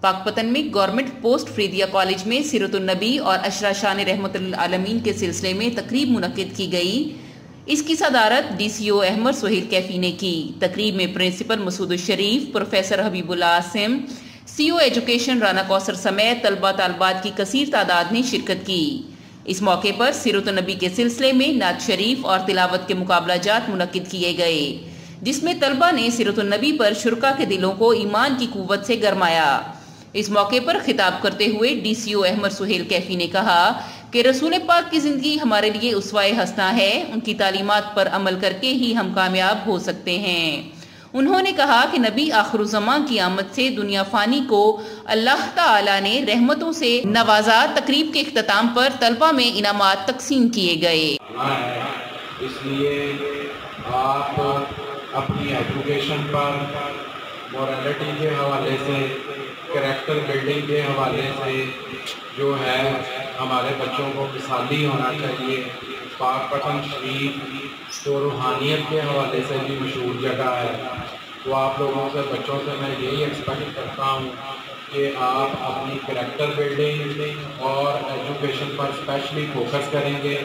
पाकपतन में government post Faridia college में सीरतुन नबी और अशरा शान रहमतुल आलमीन के सिलसिले में तकरीब मुनक्किद की गई। इसकी सदारत DCO अहमद सुहेल कैफी ने की। तकरीब में principal Masood Sharif, professor Habibul Asim, CO education Rana Kausar समेत तलबा तालबात की कसीर तादाद ने शिरकत की। इस मौके पर सीरतुन नबी के सिलसिले में नात शरीफ और तिलावत के मुकाबला जात मुनक्किद किए गए, जिसमें तलबा ने सीरतुन नबी पर शुरका के दिलों को ईमान की कुव्वत से गरमाया। इस मौके पर खिताब करते हुए DCO अहमद सुहेल कैफी ने कहा कि रसूल पाक की ज़िंदगी हमारे लिए उसवाए हसना है। उनकी तालीमात पर अमल करके ही हम कामयाब हो सकते हैं। उन्होंने कहा कि नबी आखिरुज़्ज़मान की आमद से दुनिया फ़ानी को अल्लाह ताला ने रहमतों से नवाजा। तकरीब के इख्तिताम पर तलबा में इनामात तकसीम किए गए। इसलिए आप अपनी एजुकेशन पर मोरालिटी के हवाले से, कैरेक्टर बिल्डिंग के हवाले से जो है हमारे बच्चों को मिसाली होना चाहिए। पाकपतन शरीफ तो रूहानियत के हवाले से भी मशहूर जगह है। तो आप लोगों से, बच्चों से मैं यही एक्सपेक्ट करता हूँ कि आप अपनी कैरेक्टर बिल्डिंग और एजुकेशन पर स्पेशली फोकस करेंगे।